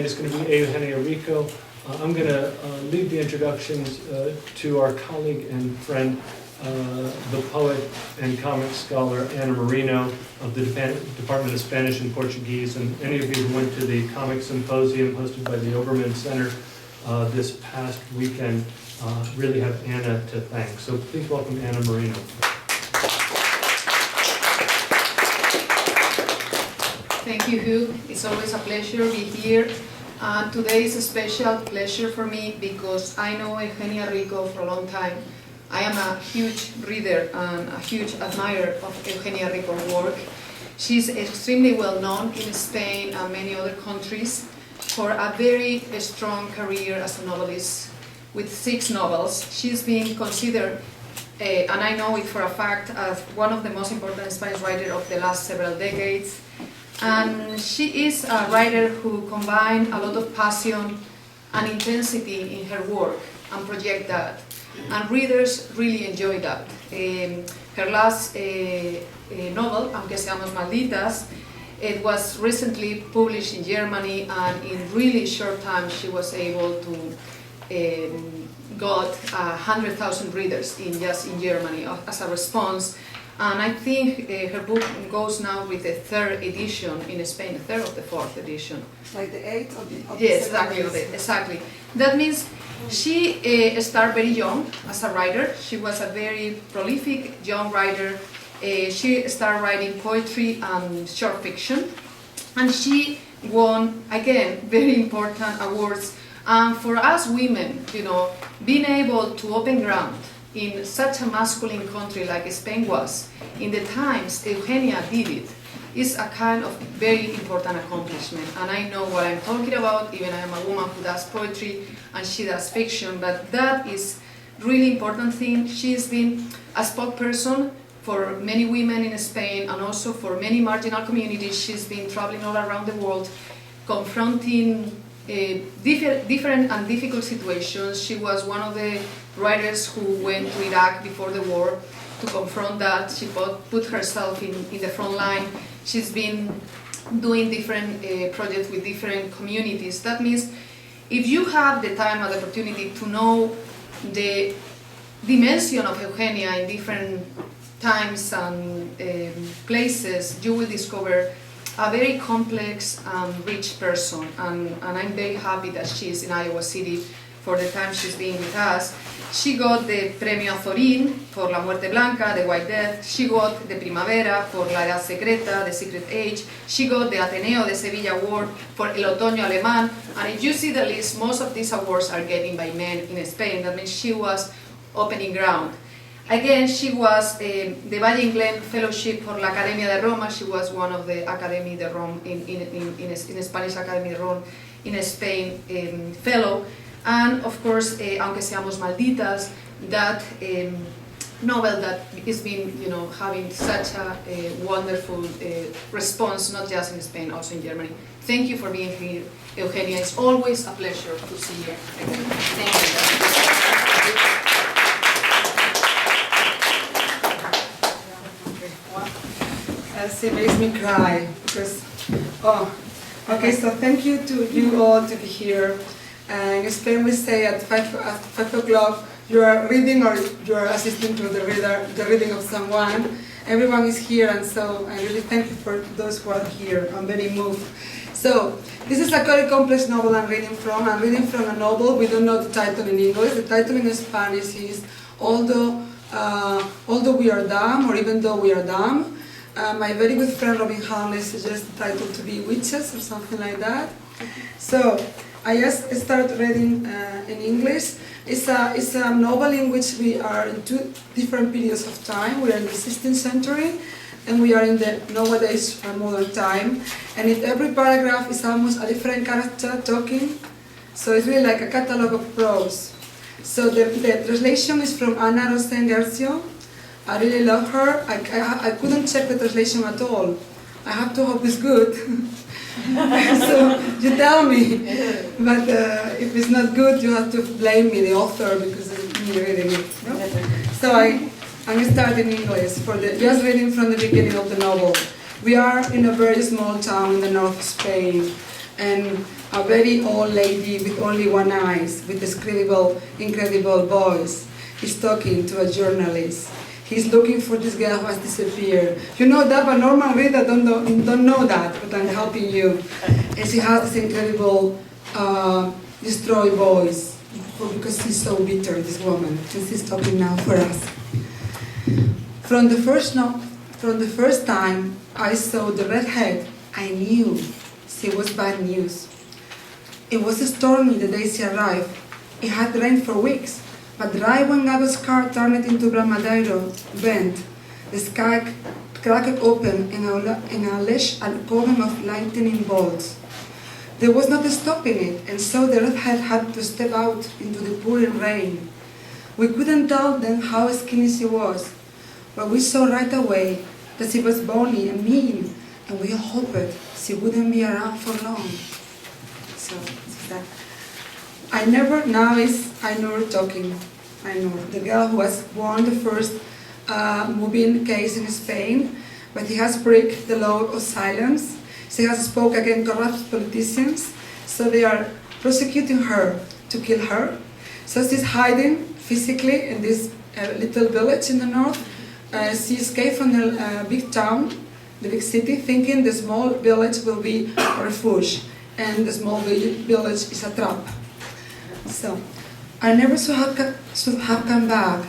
tonight is going to be Eugenia Rico. I'm going to lead the introductions to our colleague and friend, the poet and comic scholar Ana Merino of the Department of Spanish and Portuguese. And any of you who went to the comic symposium hosted by the Obermann Center this past weekend really have Ana to thank. So please welcome Ana Merino. Thank you, Hugh. It's always a pleasure to be here. Today is a special pleasure for me because I know Eugenia Rico for a long time. I am a huge reader and a huge admirer of Eugenia Rico's work. She's extremely well known in Spain and many other countries for a very strong career as a novelist with 6 novels. She's been considered, and I know it for a fact, as one of the most important Spanish writers of the last several decades. And she is a writer who combines a lot of passion and intensity in her work and project that. And readers really enjoy that. Her last novel, Aunque Seamos Malditas, it was recently published in Germany, and in really short time she was able to got 100,000 readers in Germany as a response. And I think her book goes now with the 3rd edition in Spain, the 3rd or the 4th edition. Like the 8th of the Yes, exactly. That means she started very young as a writer. She was a very prolific young writer. She started writing poetry and short fiction. And she won, again, very important awards. And for us women, you know, being able to open ground in such a masculine country like Spain was, in the times Eugenia did it, is a kind of very important accomplishment. And I know what I'm talking about, even I am a woman who does poetry and she does fiction, but that is really important thing. She's been a spokesperson for many women in Spain and also for many marginal communities. She's been traveling all around the world, confronting different and difficult situations. She was one of the writers who went to Iraq before the war to confront that. She put herself in the front line. She's been doing different projects with different communities. That means if you have the time and the opportunity to know the dimension of Eugenia in different times and places, you will discover a very complex and rich person, and I'm very happy that she is in Iowa City for the time she's been with us. She got the Premio Azorín for La Muerte Blanca, the White Death. She got the Primavera for La Edad Secreta, the Secret Age. She got the Ateneo de Sevilla award for El Otoño Alemán. And if you see the list, most of these awards are given by men in Spain. That means she was opening ground. Again, she was the Valle Inclán Fellowship for la Academia de Roma. She was one of the Academy de Rome in Spanish Academy de Rome in Spain fellow. And of course, Aunque Seamos Malditas, that novel that has been, you know, having such a wonderful response, not just in Spain, also in Germany. Thank you for being here, Eugenia. It's always a pleasure to see you again. Thank you. She makes me cry because, okay, so thank you to you all to be here. In Spain we say at 5 o'clock you are reading or you are assisting to the reading of someone. Everyone is here, and so I really thank you for those who are here. I'm very moved. So this is a very complex novel I'm reading from. I'm reading from a novel. We don't know the title in English. The title in Spanish is Although We Are Dumb, or Even Though We Are Dumb. My very good friend Robin Harley suggested the title to be Witches or something like that. So I just started reading in English. It's a novel in which we are in 2 different periods of time. We are in the 16th century and we are in the nowadays modern time. And in every paragraph is almost a different character talking. So it's really like a catalogue of prose. So the translation is from Ana Merino. I really love her. I couldn't check the translation at all. I have to hope it's good. So you tell me. But if it's not good, you have to blame me, the author, because it's me reading it. No? So I'm starting English just reading from the beginning of the novel. We are in a very small town in the north of Spain. and a very old lady with only one eye, with this incredible voice, is talking to a journalist. He's looking for this girl who has disappeared. You know that, but normal reader don't know that, but I'm helping you. And she has this incredible destroyed voice, because she's so bitter, this woman, and she's talking now for us. From the first time I saw the redhead, I knew she was bad news. It was stormy the day she arrived. It had rained for weeks, but right when Gago's car turned into Bramadero bend, the sky cracked open and unleashed a column of lightning bolts. There was no stopping it, and so the redhead had to step out into the pouring rain. We couldn't tell then how skinny she was, but we saw right away that she was bony and mean, and we hoped she wouldn't be around for long. So that. I know we're talking. I know the girl who has won the first moving case in Spain, but he has broken the law of silence. She has spoken against corrupt politicians, so they are prosecuting her to kill her. So she's hiding physically in this little village in the north. She escaped from the big town, the big city, thinking the small village will be a refuge, and the small village is a trap. So, I never should have come back.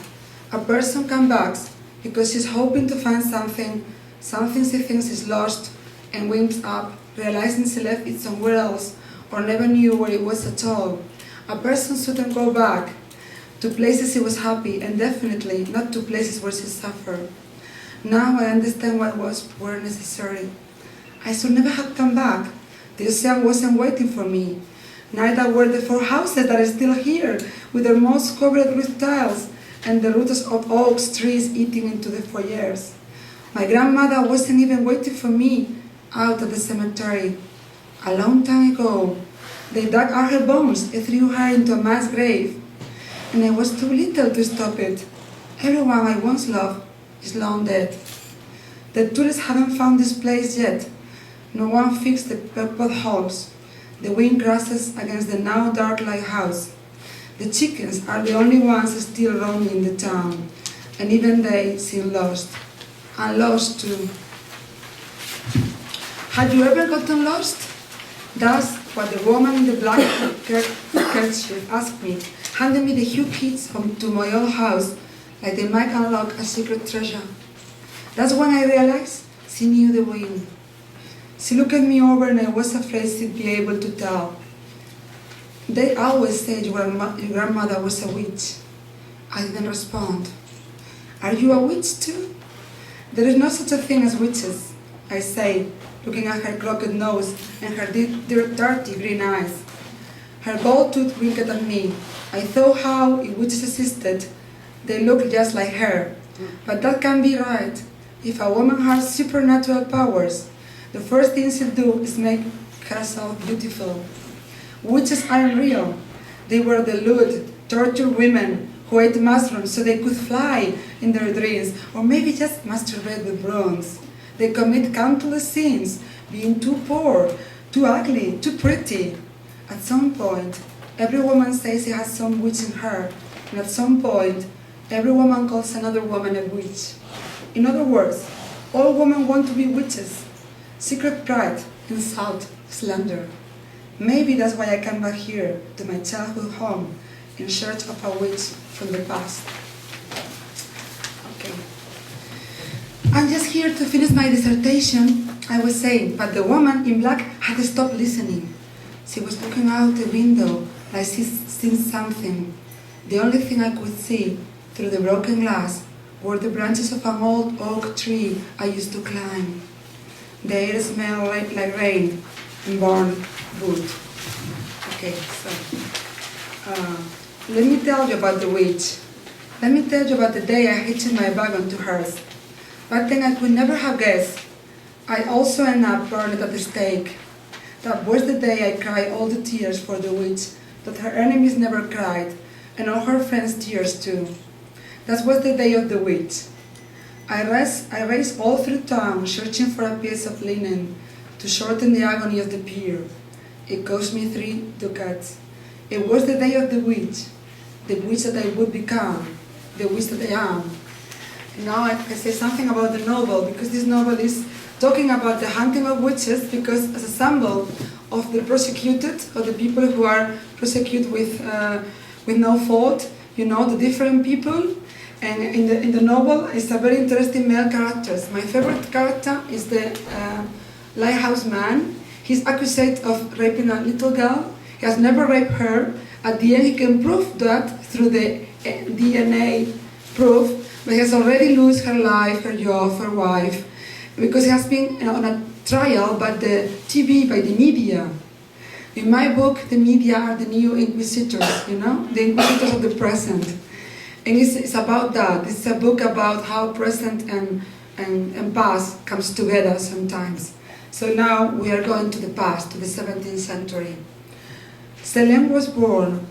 A person comes back because she's hoping to find something she thinks is lost, and winds up, realizing she left it somewhere else, or never knew where it was at all. A person shouldn't go back to places she was happy, and definitely not to places where she suffered. Now I understand what were necessary. I should never have come back. The ocean wasn't waiting for me. Neither were the 4 houses that are still here, with their moss covered with tiles, and the roots of oak trees eating into the foyers. My grandmother wasn't even waiting for me out at the cemetery. A long time ago, they dug out her bones and threw her into a mass grave, and I was too little to stop it. Everyone I once loved is long dead. The tourists haven't found this place yet. No one fixed the potholes. The wind crashes against the now dark lighthouse. The chickens are the only ones still roaming the town, and even they seem lost. I'm lost too. Have you ever gotten lost? That's what the woman in the black kerchief asked me, handing me the few keys to my old house, like they might unlock a secret treasure. That's when I realized she knew the way. She looked me over, and I was afraid she'd be able to tell. They always said your grandmother was a witch. I didn't respond. Are you a witch too? There is no such a thing as witches, I say, looking at her crooked nose and her dirty green eyes. Her gold tooth winked at me. I thought how, if witches existed, they looked just like her. But that can't be right. If a woman has supernatural powers, the first thing she'll do is make herself beautiful. Witches aren't real. They were the lewd, tortured women who ate mushrooms so they could fly in their dreams, or maybe just masturbate with bronze. They commit countless sins, being too poor, too ugly, too pretty. At some point, every woman says she has some witch in her, and at some point, every woman calls another woman a witch. In other words, all women want to be witches. Secret pride, insult, slander. Maybe that's why I came back here to my childhood home in search of a witch from the past. Okay. I'm just here to finish my dissertation. I was saying, but the woman in black had stopped listening. She was looking out the window like she'd seen something. The only thing I could see through the broken glass were the branches of an old oak tree I used to climb. The air smelled like rain and burned wood. Okay, so let me tell you about the witch. Let me tell you about the day I hitched my wagon to hers. Back then I could never have guessed. I also ended up burned at the stake. That was the day I cried all the tears for the witch that her enemies never cried, and all her friends' tears too. That was the day of the witch. I raced all through town searching for a piece of linen to shorten the agony of the pier. It cost me 3 ducats. It was the day of the witch that I would become, the witch that I am. Now I can say something about the novel, because this novel is talking about the hunting of witches, because as a symbol of the persecuted, or the people who are persecuted with no fault, you know, the different people. And in the novel, it's a very interesting male characters. My favorite character is the lighthouse man. He's accused of raping a little girl. He has never raped her. At the end, he can prove that through the DNA proof, but he has already lost her life, her job, her wife, because he has been on a trial by the TV, by the media. In my book, the media are the new inquisitors, you know, the inquisitors of the present. And it's about that. It's a book about how present and past comes together sometimes. So now we are going to the past, to the 17th century. Selene was born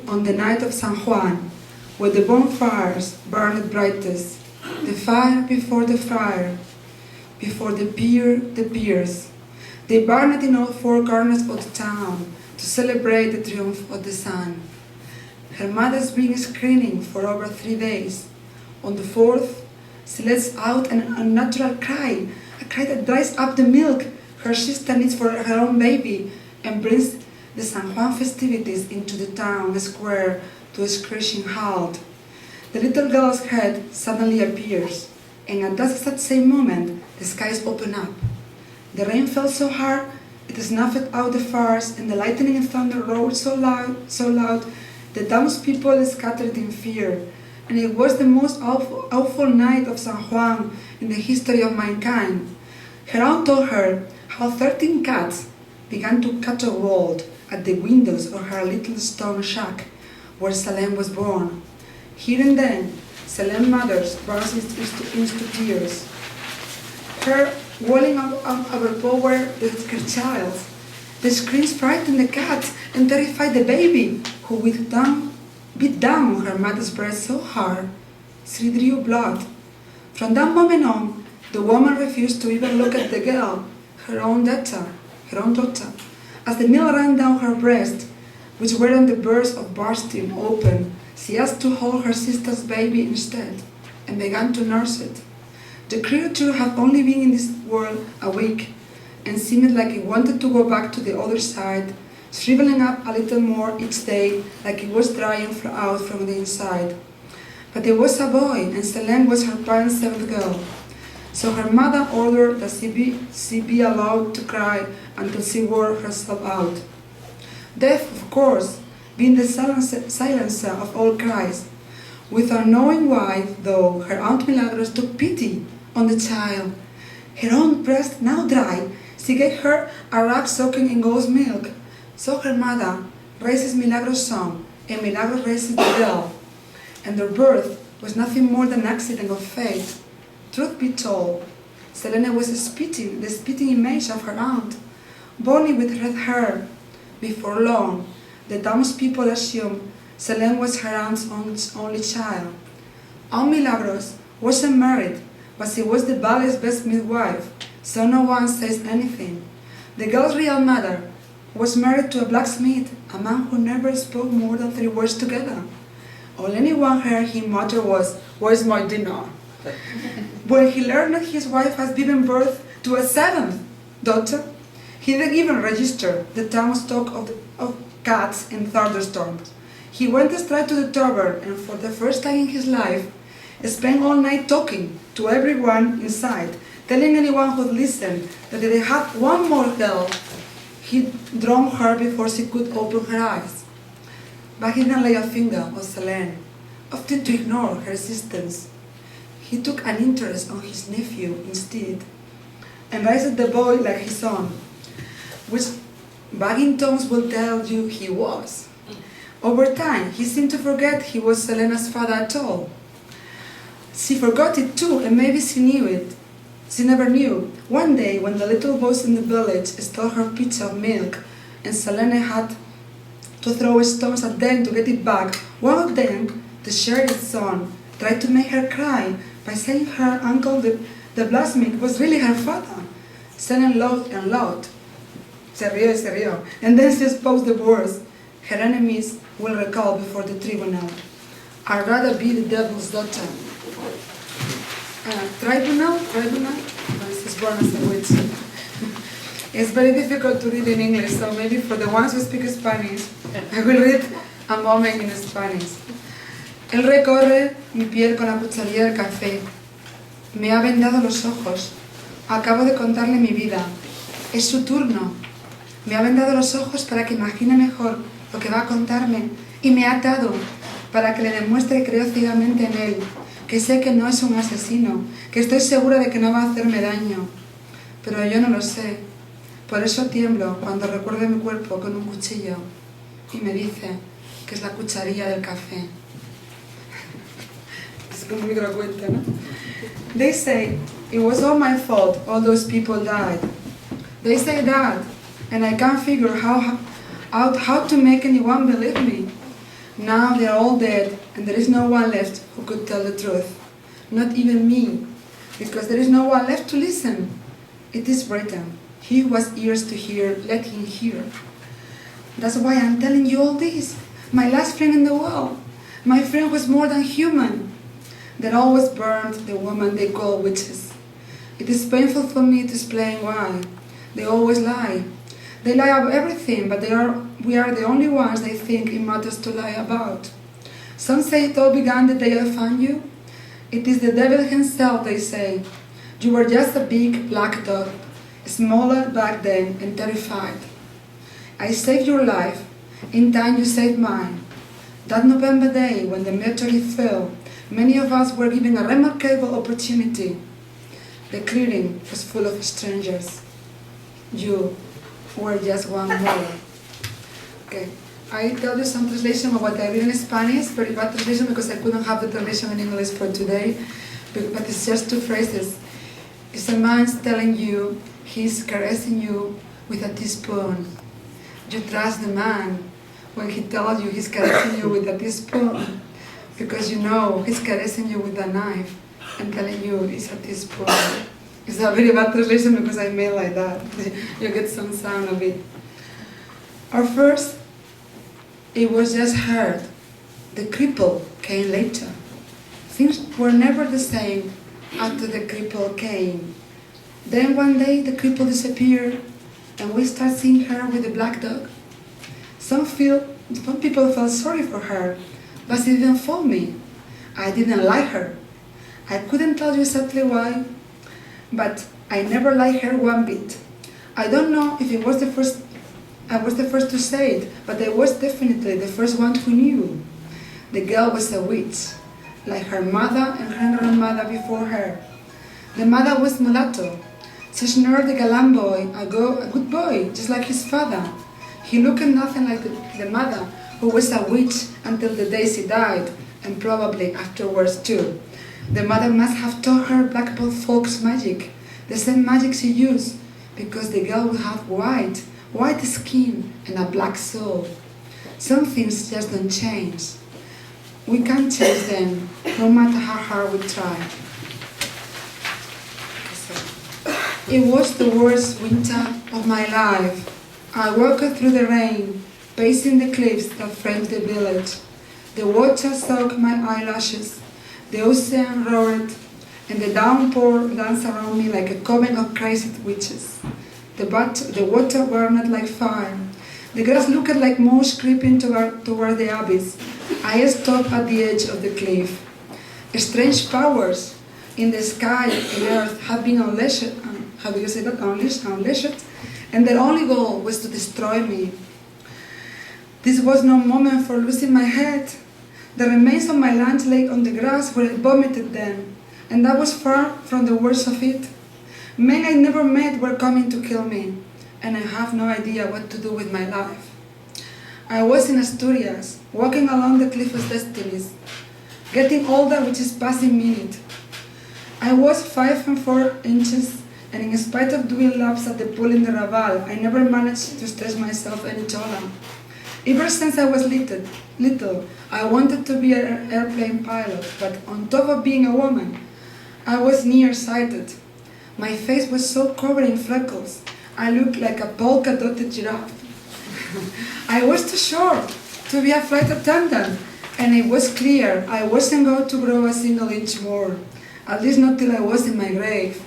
on the night of San Juan, where the bonfires burned brightest, the fire before the fire, before the piers. They burned in all 4 corners of the town to celebrate the triumph of the sun. Her mother's been screaming for over 3 days. On the 4th, she lets out an unnatural cry, a cry that dries up the milk her sister needs for her own baby, and brings the San Juan festivities into the town square to a screeching halt. The little girl's head suddenly appears, and at that exact same moment, the skies open up. The rain fell so hard, it snuffed out the fires, and the lightning and thunder roared so loud, the townspeople scattered in fear. And it was the most awful night of San Juan in the history of mankind. Her aunt told her how 13 cats began to caterwaul at the windows of her little stone shack where Selene was born. Here and then, Selene's mother burst into tears. Her wailing overpowered her child. The screams frightened the cat and terrified the baby, who beat down her mother's breast so hard she drew blood. From that moment on, the woman refused to even look at the girl, her own daughter. As the milk ran down her breast, which were on the verge of bursting open, she asked to hold her sister's baby instead, and began to nurse it. The creature had only been in this world a week, and seemed like it wanted to go back to the other side, shriveling up a little more each day, like it was drying out from the inside. But it was a boy, and Selene was her parents' 7th girl. So her mother ordered that she be allowed to cry until she wore herself out. Death, of course, being the silencer of all cries. Without knowing why, though, her Aunt Milagros took pity on the child. Her own breast now dry, she gave her a rag soaking in goat's milk. So her mother raises Milagros' son, and Milagros raises the girl. And their birth was nothing more than an accident of fate. Truth be told, Selene was the spitting image of her aunt, bony with red hair. Before long, the townspeople assumed Selene was her aunt's only child. Aunt Milagros wasn't married, but she was the valley's best midwife, so no one says anything. The girl's real mother was married to a blacksmith, a man who never spoke more than 3 words together. All anyone heard him mutter was, "Where's my dinner?" When he learned that his wife has given birth to a 7th daughter, he didn't even register the town stock of cats and thunderstorms. He went straight to the tavern, and for the first time in his life, spent all night talking to everyone inside, telling anyone who'd listen that if they had one more girl, he'd drown her before she could open her eyes. But he didn't lay a finger on Selene, often to ignore her existence. He took an interest on his nephew instead, and raised the boy like his own, which wagging tongues will tell you he was. Over time, he seemed to forget he was Selena's father at all. She forgot it too, and maybe she knew it. She never knew. One day, when the little boys in the village stole her pitcher of milk, and Selene had to throw stones at them to get it back, one of them, the sheriff's son, tried to make her cry by saying her uncle, the blacksmith, was really her father. Selene laughed and laughed. Se rió y se rió. And then she spoke the words her enemies will recall before the tribunal. I'd rather be the devil's daughter. Tribunal? She's born as a witch. It's very difficult to read in English, so maybe for the ones who speak Spanish, I will read a moment in Spanish. Él recorre mi piel con la cucharilla del café. Me ha vendado los ojos. Acabo de contarle mi vida. Es su turno. Me ha vendado los ojos para que imagine mejor lo que va a contarme y me ha atado para que le demuestre que creo ciegamente en él, que sé que no es un asesino, que estoy segura de que no va a hacerme daño. Pero yo no lo sé. Por eso tiemblo cuando recuerdo mi cuerpo con un cuchillo y me dice que es la cucharilla del café. Es como que lo cuenta, ¿no? They say it was all my fault, all those people died. They say that, and I can't figure out how to make anyone believe me. Now they're all dead, and there is no one left who could tell the truth. Not even me, because there is no one left to listen. It is written, he who has ears to hear, let him hear. That's why I'm telling you all this. My last friend in the world. My friend was more than human. That always burned the woman they call witches. It is painful for me to explain why. They always lie. They lie about everything, but we are the only ones they think it matters to lie about. Some say it all began the day I found you. It is the devil himself, they say. You were just a big black dog, smaller back then and terrified. I saved your life. In time you saved mine. That November day when the meteorite fell, many of us were given a remarkable opportunity. The clearing was full of strangers. You were just one more. Okay, I tell you some translation of what I read in Spanish, very bad translation because I couldn't have the translation in English for today, but it's just two phrases. It's a man telling you he's caressing you with a teaspoon. You trust the man when he tells you he's caressing you with a teaspoon, because you know he's caressing you with a knife and telling you it's a teaspoon. It's a very bad translation because I made like that. You get some sound of it. At first, it was just heard. The cripple came later. Things were never the same after the cripple came. Then one day the cripple disappeared and we start seeing her with the black dog. Some people felt sorry for her, but she didn't fool me. I didn't like her. I couldn't tell you exactly why, but I never liked her one bit. I don't know if I was the first to say it, but I was definitely the first one who knew. The girl was a witch, like her mother and her grandmother before her. The mother was mulatto. She snarled the galant boy, a good boy, just like his father. He looked nothing like the mother, who was a witch until the day she died, and probably afterwards too. The mother must have taught her black folks magic, the same magic she used, because the girl would have white skin and a black soul. Some things just don't change. We can't change them, no matter how hard we try. It was the worst winter of my life. I walked through the rain, pacing the cliffs that framed the village. The water soaked my eyelashes, the ocean roared, and the downpour danced around me like a coven of crazy witches. The water burned like fire. The grass looked like moss creeping toward the abyss. I stopped at the edge of the cliff. Strange powers in the sky and earth had been unleashed, and their only goal was to destroy me. This was no moment for losing my head. The remains of my lunch lay on the grass where I vomited them, and I was far from the worst of it. Men I never met were coming to kill me, and I have no idea what to do with my life. I was in Asturias, walking along the cliff of destinies, getting older with each passing minute. I was 5 4 inches, and in spite of doing laps at the pool in the Raval, I never managed to stretch myself any taller. Ever since I was little, I wanted to be an airplane pilot, but on top of being a woman, I was nearsighted. My face was so covered in freckles, I looked like a polka-dotted giraffe. I was too short to be a flight attendant, and it was clear I wasn't going to grow a single inch more, at least not till I was in my grave.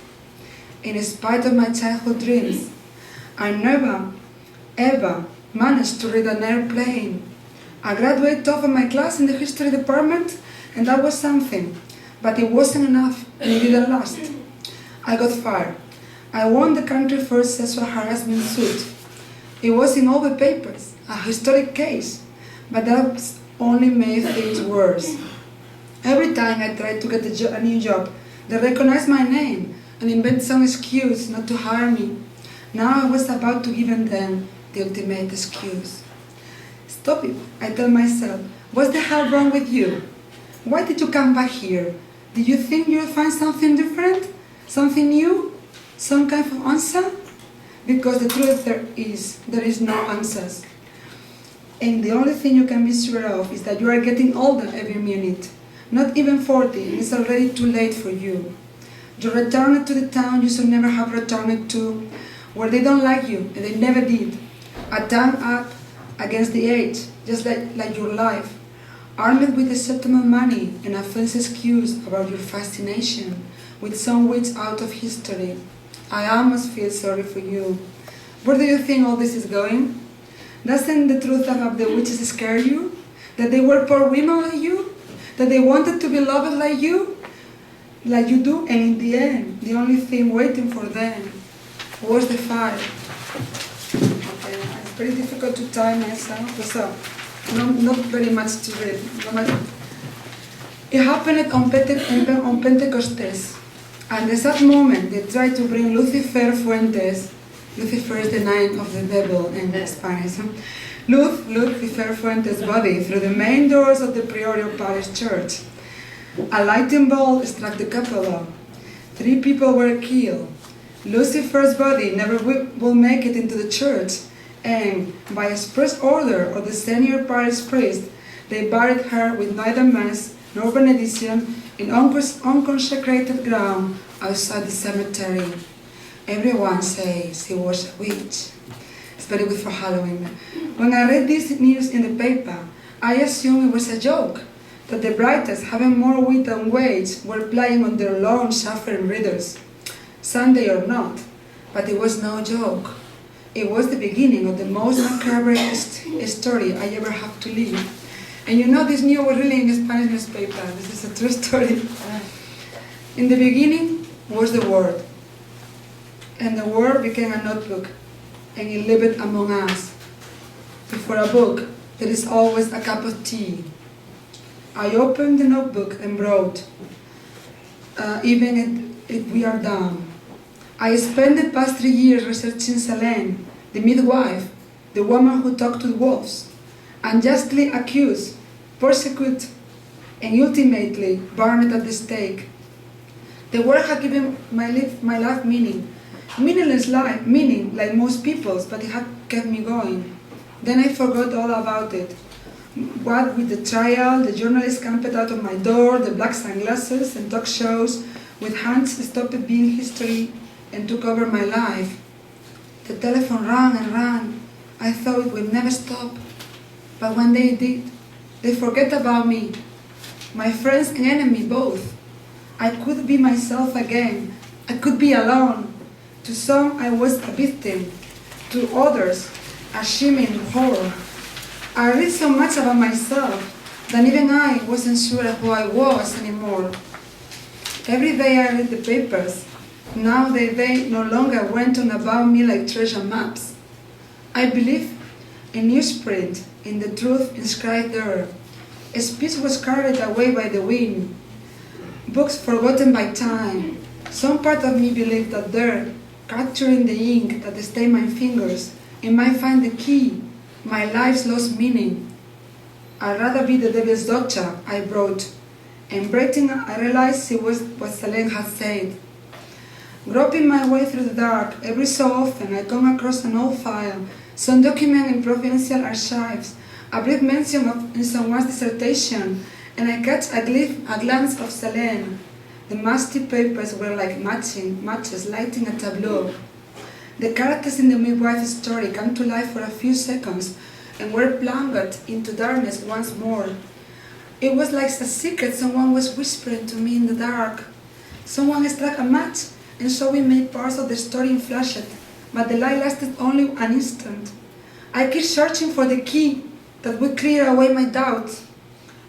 In spite of my childhood dreams, I never, ever managed to read an airplane. I graduated top of my class in the history department, and that was something, but it wasn't enough, and it didn't last. I got fired. I won the country's first sexual harassment suit. It was in all the papers, a historic case, but that only made things worse. Every time I tried to get a new job, they recognized my name and invented some excuse not to hire me. Now I was about to give them the ultimate excuse. Stop it, I tell myself. What's the hell wrong with you? Why did you come back here? Did you think you'll find something different? Something new? Some kind of answer? Because the truth there is no answers. And the only thing you can be sure of is that you are getting older every minute. Not even 40, and it's already too late for you. You returned to the town you should never have returned to, where they don't like you, and they never did. A town up against the age, just like your life, armed with acceptable money and a false excuse about your fascination with some witch out of history. I almost feel sorry for you. Where do you think all this is going? Doesn't the truth about the witches scare you? That they were poor women like you? That they wanted to be loved like you do, and in the end, the only thing waiting for them was the fire. Okay, it's very difficult to time myself, so not very much to read. It happened on Pentecostés, and at that moment they tried to bring Lucifer Fuentes. Lucifer is the name of the devil in Spanish. Lucifer Fuentes' body through the main doors of the Priorio Parish Church. A lightning bolt struck the cupola. 3 people were killed. Lucifer's body never will make it into the church, and by express order of the senior parish priest, they buried her with neither mass nor benediction in unconsecrated ground outside the cemetery. Everyone says he was a witch. It's very good for Halloween. When I read this news in the paper, I assumed it was a joke, that the writers, having more wit than wage, were playing on their long suffering readers, Sunday or not. But it was no joke. It was the beginning of the most macabre story I ever have to live. And you know, this news was really in the Spanish newspaper. This is a true story. In the beginning was the Word, and the Word became a notebook, and it lived among us. Before a book, there is always a cup of tea. I opened the notebook and wrote, even if we are done. I spent the past 3 years researching Selene, the midwife, the woman who talked to the wolves, unjustly accused, persecuted, and ultimately burned at the stake. The word had given my life meaning. Meaningless life, meaning like most people's, but it had kept me going. Then I forgot all about it. What with the trial, the journalists camped out of my door, the black sunglasses and talk shows, with hands stopped being history and took over my life. The telephone rang and rang. I thought it would never stop. But when they did, they forget about me. My friends and enemy both. I could be myself again. I could be alone. To some I was a victim. To others, a shimmering horror. I read so much about myself that even I wasn't sure who I was anymore. Every day I read the papers. Now they no longer went on about me like treasure maps. I believe in newsprint, in the truth inscribed there. A speech was carried away by the wind. Books forgotten by time. Some part of me believed that there, capturing the ink that stained my fingers, it might find the key, my life's lost meaning. I'd rather be the devil's daughter, I wrote. And breathing, I realized it was what Selene had said. Groping my way through the dark, every so often I come across an old file, some document in provincial archives, a brief mention in someone's dissertation, and I catch a glance of Selene. The musty papers were like matches lighting a tableau. The characters in the midwife's story come to life for a few seconds and were plunged into darkness once more. It was like a secret someone was whispering to me in the dark. Someone struck a match, and so we made parts of the story in flashed, but the light lasted only an instant. I keep searching for the key that would clear away my doubts.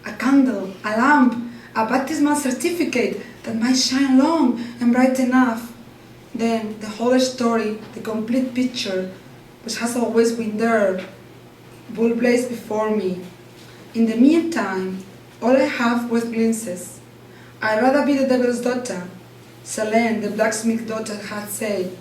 A candle, a lamp, a baptismal certificate that might shine long and bright enough. Then the whole story, the complete picture, which has always been there, will blaze before me. In the meantime, all I have was glimpses. I'd rather be the devil's daughter, Selene, the blacksmith's daughter, had said.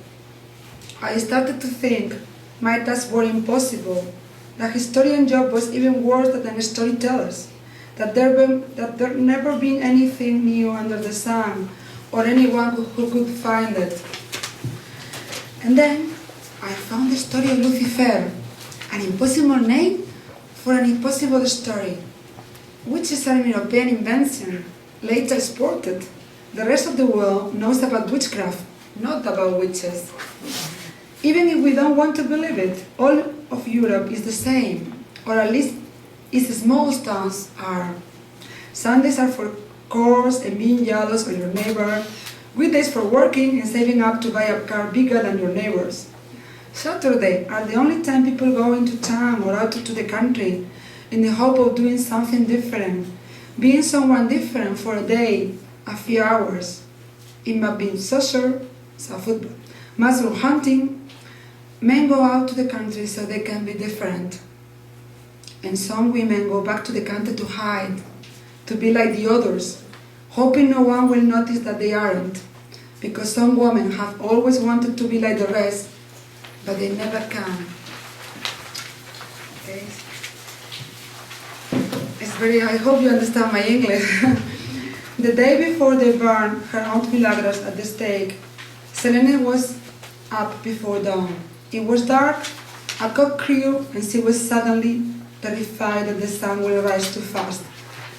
I started to think my tasks were impossible. The historian job was even worse than a storyteller's. That there never been anything new under the sun, or anyone who could find it. And then I found the story of Lucifer, an impossible name for an impossible story. Witches are an European invention, later exported. The rest of the world knows about witchcraft, not about witches. Even if we don't want to believe it, all of Europe is the same, or at least its small towns are. Sundays are for chores and being jealous of your neighbor, weekdays for working and saving up to buy a car bigger than your neighbor's. Saturday are the only time people go into town or out to the country in the hope of doing something different, being someone different for a day, a few hours. It might be soccer, football, mushroom hunting. Men go out to the country so they can be different. And some women go back to the country to hide, to be like the others, hoping no one will notice that they aren't, because some women have always wanted to be like the rest, but they never can. Okay. I hope you understand my English. The day before they burned her Aunt Milagros at the stake, Selene was up before dawn. It was dark, a cock crew, and she was suddenly terrified that the sun will rise too fast,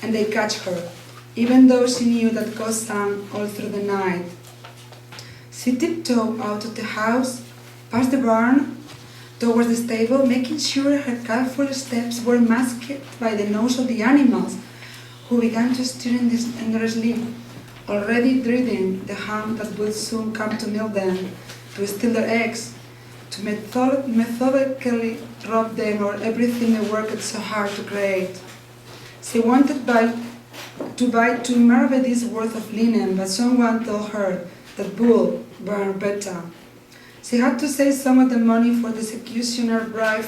and they catch her, even though she knew that God sang all through the night. She tiptoed out of the house, past the barn, towards the stable, making sure her careful steps were masked by the nose of the animals, who began to stir in their sleep, already dreading the hound that would soon come to milk them, to steal their eggs, to methodically rob them of everything they worked so hard to create. She wanted to buy 2 maravedis worth of linen, but someone told her that wool burned better. She had to save some of the money for the executioner bribe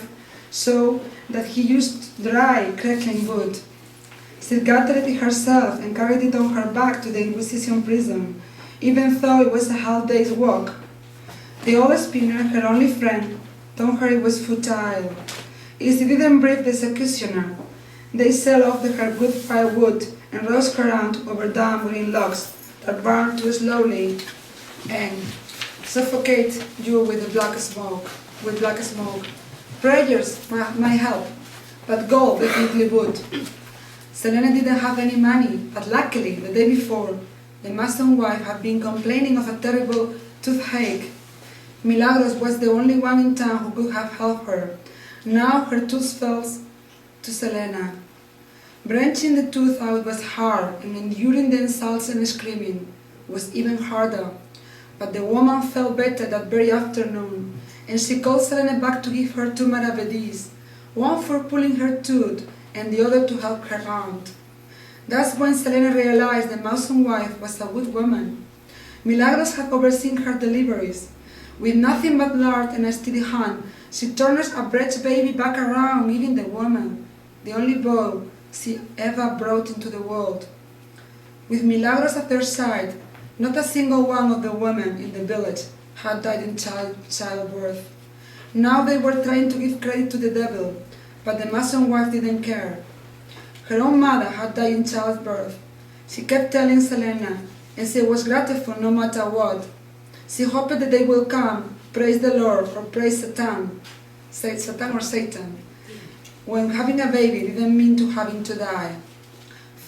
so that he used dry, crackling wood. She gathered it herself and carried it on her back to the Inquisition prison, even though it was a half day's walk. The old spinner, her only friend, told her it was futile. If she didn't brief the executioner, they sell off her good firewood and roast her out over damp green logs that burn too slowly and suffocate you with black smoke. Prayers might help, but gold definitely would. Selene didn't have any money, but luckily, the day before, the mason wife had been complaining of a terrible toothache. Milagros was the only one in town who could have helped her. Now her tooth fell to Selena. Branching the tooth out was hard, and enduring the insults and screaming was even harder. But the woman felt better that very afternoon, and she called Selena back to give her 2 maravedis, one for pulling her tooth and the other to help her aunt. That's when Selena realized the mason wife was a good woman. Milagros had overseen her deliveries. With nothing but lard and a steady hand, she turned a breast baby back around, giving the woman the only boy she ever brought into the world. With Milagros at their side, not a single one of the women in the village had died in childbirth. Now they were trying to give credit to the devil, but the mason wife didn't care. Her own mother had died in childbirth. She kept telling Selena, and she was grateful no matter what. She hoped that they will come, praise the Lord, or praise Satan, when having a baby didn't mean to having to die.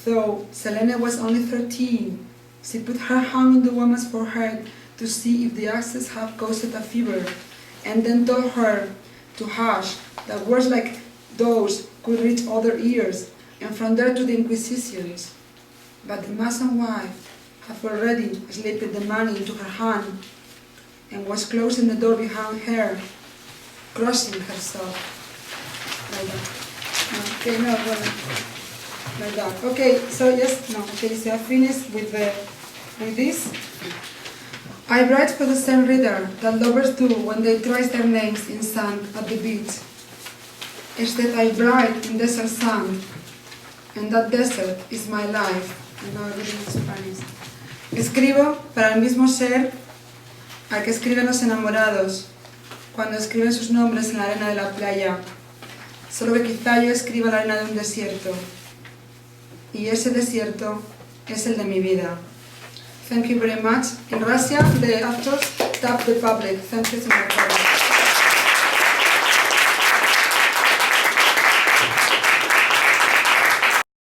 Though Selena was only 13, she put her hand on the woman's forehead to see if the access had caused a fever, and then told her to hush, that words like those could reach other ears, and from there to the Inquisitions. But the Mason wife had already slipped the money into her hand and was closing the door behind her, crossing herself. Like that. Okay, no, well, like that. Okay, so yes, no, okay, so I finished with this. I write for the same reader that lovers do when they trace their names in sand at the beach. Este, I write in desert sand, and that desert is my life. And now I read in Spanish. Escribo para el mismo ser al que escriben los enamorados cuando escriben sus nombres en la arena de la playa. Solo que quizá yo escriba la arena de un desierto. Y ese desierto es el de mi vida. Thank you very much. In Russia, the actors tap the public. Thank you so much.